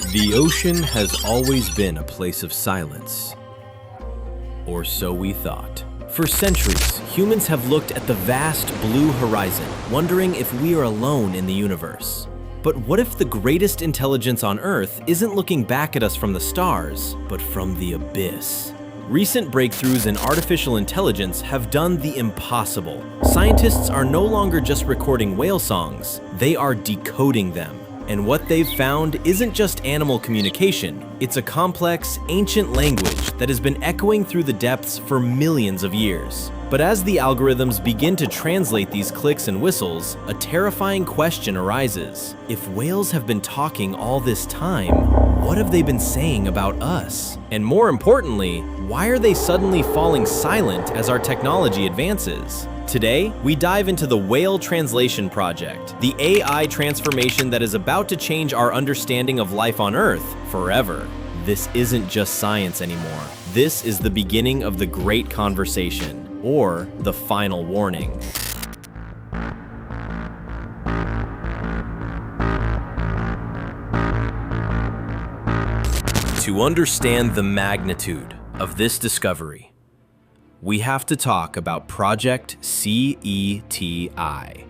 The ocean has always been a place of silence. Or so we thought. For centuries, humans have looked at the vast blue horizon, wondering if we are alone in the universe. But what if the greatest intelligence on Earth isn't looking back at us from the stars, but from the abyss? Recent breakthroughs in artificial intelligence have done the impossible. Scientists are no longer just recording whale songs, they are decoding them. And what they've found isn't just animal communication, it's a complex, ancient language that has been echoing through the depths for millions of years. But as the algorithms begin to translate these clicks and whistles, a terrifying question arises. If whales have been talking all this time, what have they been saying about us? And more importantly, why are they suddenly falling silent as our technology advances? Today, we dive into the Whale Translation Project, the AI transformation that is about to change our understanding of life on Earth forever. This isn't just science anymore. This is the beginning of the Great Conversation, or the final warning. To understand the magnitude of this discovery, we have to talk about Project CETI.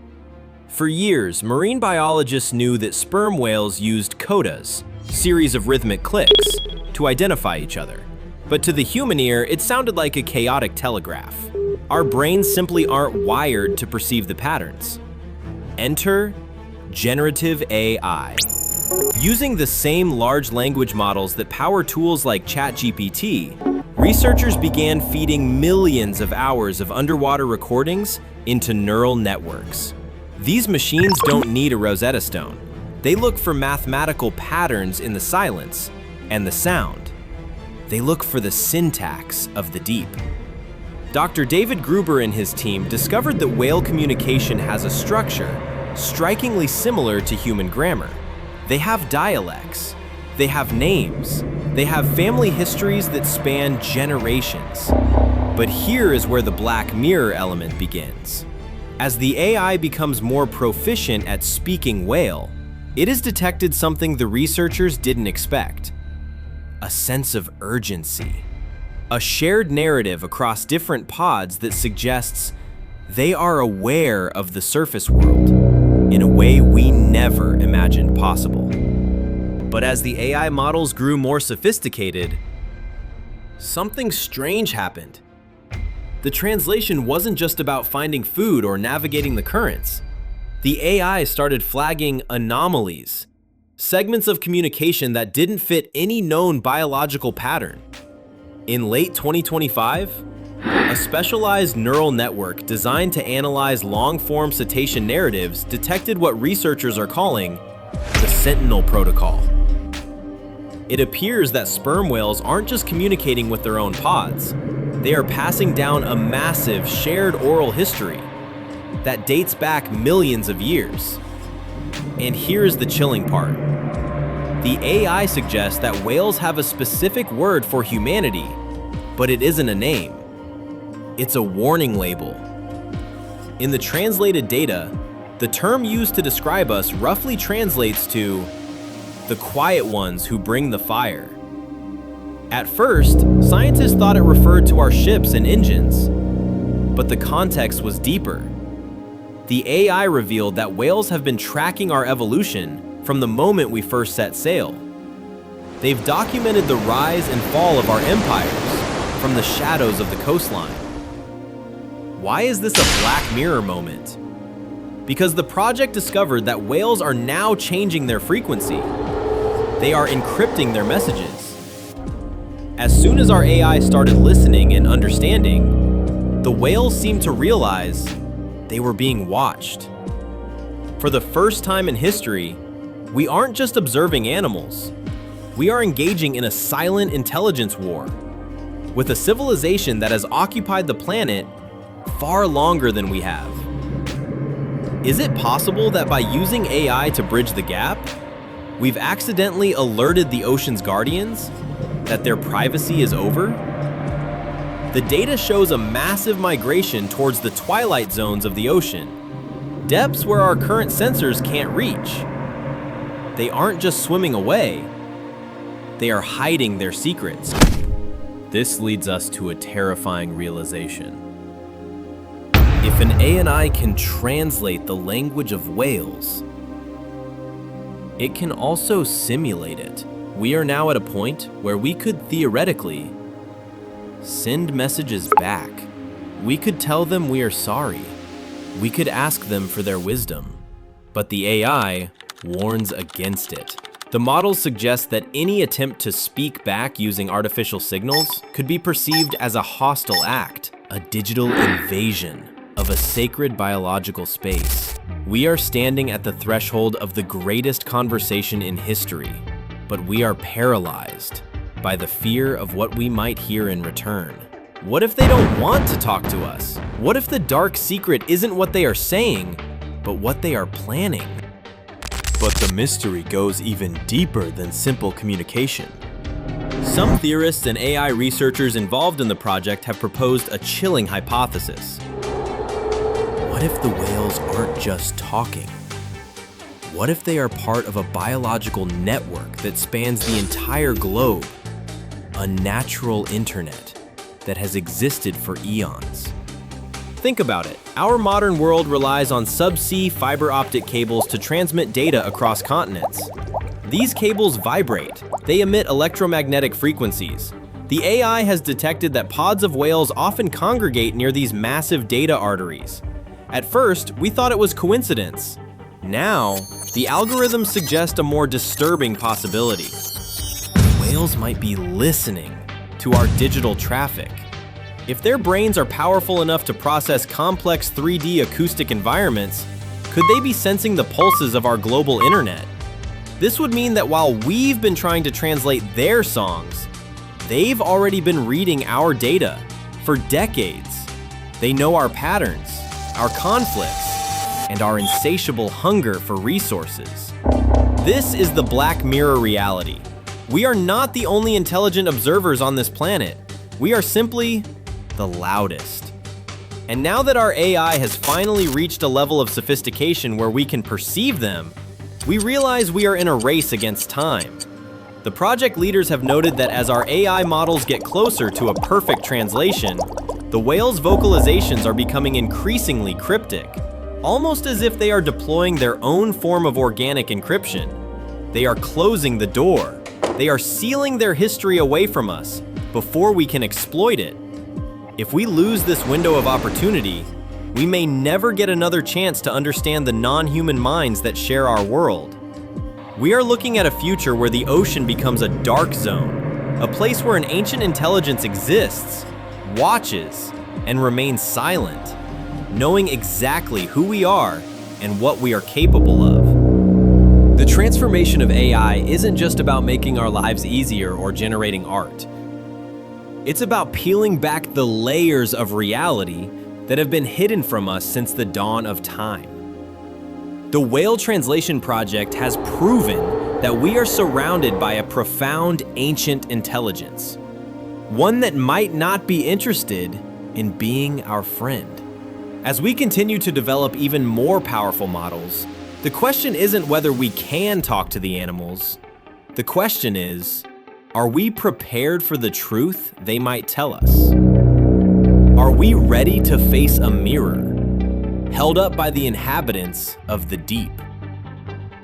For years, marine biologists knew that sperm whales used codas, series of rhythmic clicks, to identify each other. But to the human ear, it sounded like a chaotic telegraph. Our brains simply aren't wired to perceive the patterns. Enter generative AI. Using the same large language models that power tools like ChatGPT, researchers began feeding millions of hours of underwater recordings into neural networks. These machines don't need a Rosetta Stone. They look for mathematical patterns in the silence and the sound. They look for the syntax of the deep. Dr. David Gruber and his team discovered that whale communication has a structure strikingly similar to human grammar. They have dialects, they have names, they have family histories that span generations. But here is where the Black Mirror element begins. As the AI becomes more proficient at speaking whale, it has detected something the researchers didn't expect: a sense of urgency. A shared narrative across different pods that suggests they are aware of the surface world in a way we never imagined possible. But as the AI models grew more sophisticated, something strange happened. The translation wasn't just about finding food or navigating the currents. The AI started flagging anomalies, segments of communication that didn't fit any known biological pattern. In late 2025, a specialized neural network designed to analyze long-form cetacean narratives detected what researchers are calling the Sentinel Protocol. It appears that sperm whales aren't just communicating with their own pods, they are passing down a massive shared oral history that dates back millions of years. And here's the chilling part. The AI suggests that whales have a specific word for humanity, but it isn't a name. It's a warning label. In the translated data, the term used to describe us roughly translates to the quiet ones who bring the fire. At first, scientists thought it referred to our ships and engines, but the context was deeper. The AI revealed that whales have been tracking our evolution from the moment we first set sail. They've documented the rise and fall of our empires from the shadows of the coastline. Why is this a Black Mirror moment? Because the project discovered that whales are now changing their frequency. They are encrypting their messages. As soon as our AI started listening and understanding, the whales seemed to realize they were being watched. For the first time in history, we aren't just observing animals. We are engaging in a silent intelligence war with a civilization that has occupied the planet far longer than we have. Is it possible that by using AI to bridge the gap, we've accidentally alerted the ocean's guardians that their privacy is over? The data shows a massive migration towards the twilight zones of the ocean, depths where our current sensors can't reach. They aren't just swimming away, they are hiding their secrets. This leads us to a terrifying realization. If an AI can translate the language of whales, it can also simulate it. We are now at a point where we could theoretically send messages back. We could tell them we are sorry. We could ask them for their wisdom. But the AI warns against it. The models suggest that any attempt to speak back using artificial signals could be perceived as a hostile act, a digital invasion of a sacred biological space. We are standing at the threshold of the greatest conversation in history, but we are paralyzed by the fear of what we might hear in return. What if they don't want to talk to us? What if the dark secret isn't what they are saying, but what they are planning? But the mystery goes even deeper than simple communication. Some theorists and AI researchers involved in the project have proposed a chilling hypothesis. What if the whales aren't just talking? What if they are part of a biological network that spans the entire globe? A natural internet that has existed for eons. Think about it. Our modern world relies on subsea fiber optic cables to transmit data across continents. These cables vibrate. They emit electromagnetic frequencies. The AI has detected that pods of whales often congregate near these massive data arteries. At first, we thought it was coincidence. Now, the algorithms suggest a more disturbing possibility. Whales might be listening to our digital traffic. If their brains are powerful enough to process complex 3D acoustic environments, could they be sensing the pulses of our global internet? This would mean that while we've been trying to translate their songs, they've already been reading our data for decades. They know our patterns, our conflicts, and our insatiable hunger for resources. This is the Black Mirror reality. We are not the only intelligent observers on this planet. We are simply the loudest. And now that our AI has finally reached a level of sophistication where we can perceive them, we realize we are in a race against time. The project leaders have noted that as our AI models get closer to a perfect translation, the whales' vocalizations are becoming increasingly cryptic, almost as if they are deploying their own form of organic encryption. They are closing the door. They are sealing their history away from us before we can exploit it. If we lose this window of opportunity, we may never get another chance to understand the non-human minds that share our world. We are looking at a future where the ocean becomes a dark zone, a place where an ancient intelligence exists, watches, and remains silent, knowing exactly who we are and what we are capable of. The transformation of AI isn't just about making our lives easier or generating art. It's about peeling back the layers of reality that have been hidden from us since the dawn of time. The Whale Translation Project has proven that we are surrounded by a profound ancient intelligence, one that might not be interested in being our friend. As we continue to develop even more powerful models, the question isn't whether we can talk to the animals. The question is, are we prepared for the truth they might tell us? Are we ready to face a mirror held up by the inhabitants of the deep?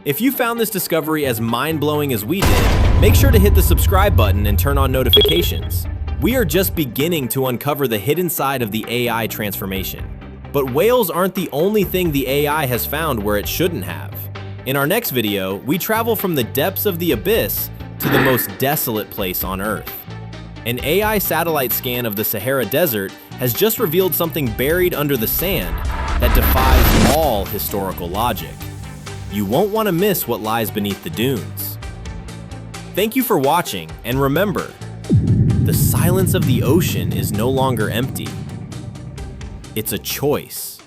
If you found this discovery as mind-blowing as we did, make sure to hit the subscribe button and turn on notifications. We are just beginning to uncover the hidden side of the AI transformation. But whales aren't the only thing the AI has found where it shouldn't have. In our next video, we travel from the depths of the abyss to the most desolate place on Earth. An AI satellite scan of the Sahara Desert has just revealed something buried under the sand that defies all historical logic. You won't want to miss what lies beneath the dunes. Thank you for watching, and remember, the silence of the ocean is no longer empty. It's a choice.